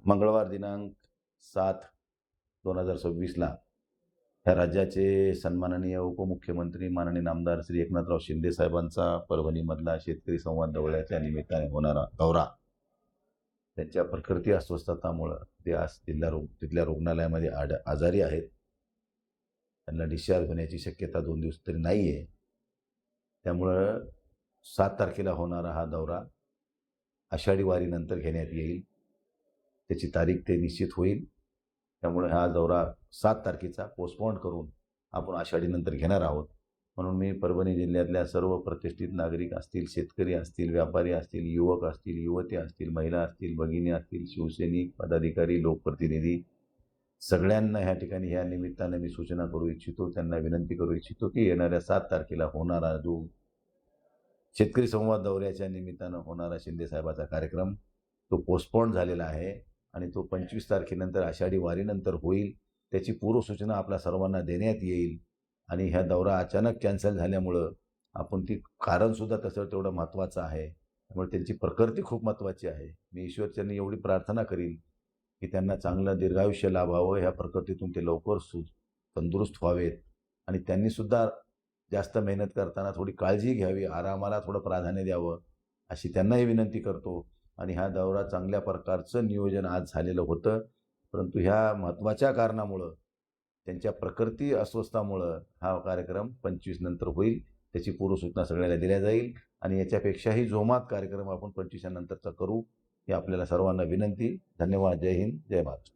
मंगळवार दिनांक 7/2026ला ह्या राज्याचे सन्माननीय उपमुख्यमंत्री माननीय नामदार श्री एकनाथराव शिंदे साहेबांचा परभणीमधला शेतकरी संवाद दौऱ्याच्या निमित्ताने होणारा दौरा, त्यांच्या प्रकृती अस्वस्थतामुळं ते आज तिथल्या रुग्णालयामध्ये आजारी आहेत. त्यांना डिस्चार्ज होण्याची शक्यता 2 दिवस तरी नाही आहे. त्यामुळं 7 तारखेला होणारा हा दौरा आषाढी वारीनंतर घेण्यात येईल. त्याची तारीख ते निश्चित होईल. त्यामुळे हा दौरा 7 तारखेचा पोस्टपोन करून आपण आषाढीनंतर घेणार आहोत. म्हणून मी परभणी जिल्ह्यातल्या सर्व प्रतिष्ठित नागरिक असतील, शेतकरी असतील, व्यापारी असतील, युवक असतील, युवती असतील, महिला असतील, भगिनी असतील, शिवसैनिक, पदाधिकारी, लोकप्रतिनिधी सगळ्यांना ह्या ठिकाणी ह्या निमित्ताने मी सूचना करू इच्छितो, त्यांना विनंती करू इच्छितो की येणाऱ्या 7 तारखेला होणारा जो शेतकरी संवाद दौऱ्याच्या निमित्तानं होणारा शिंदे साहेबाचा कार्यक्रम तो पोस्टपोन झालेला आहे आणि तो 25 तारखेनंतर आषाढी वारीनंतर होईल. त्याची पूर्वसूचना आपल्या सर्वांना देण्यात येईल. आणि ह्या दौरा अचानक कॅन्सल झाल्यामुळं आपण ती कारणसुद्धा तसं तेवढं महत्त्वाचं आहे. त्यामुळे त्यांची प्रकृती खूप महत्त्वाची आहे. मी ईश्वरचरणी एवढी प्रार्थना करीन की त्यांना चांगलं दीर्घायुष्य लाभावं, ह्या प्रकृतीतून ते लवकर तंदुरुस्त व्हावेत आणि त्यांनीसुद्धा जास्त मेहनत करताना थोडी काळजी घ्यावी, आरामाला थोडं प्राधान्य द्यावं, अशी त्यांनाही विनंती करतो. आणि हा दौरा चांगल्या प्रकारचं नियोजन आज झालेलं होतं, परंतु ह्या महत्त्वाच्या कारणामुळं त्यांच्या प्रकृती अस्वस्थामुळं हा कार्यक्रम 25 नंतर होईल. त्याची पूर्वसूचना सगळ्याला दिल्या जाईल आणि याच्यापेक्षाही जोमात कार्यक्रम आपण 25 नंतरचा करू, ही आपल्याला सर्वांना विनंती. धन्यवाद. जय हिंद, जय महाराष्ट्र.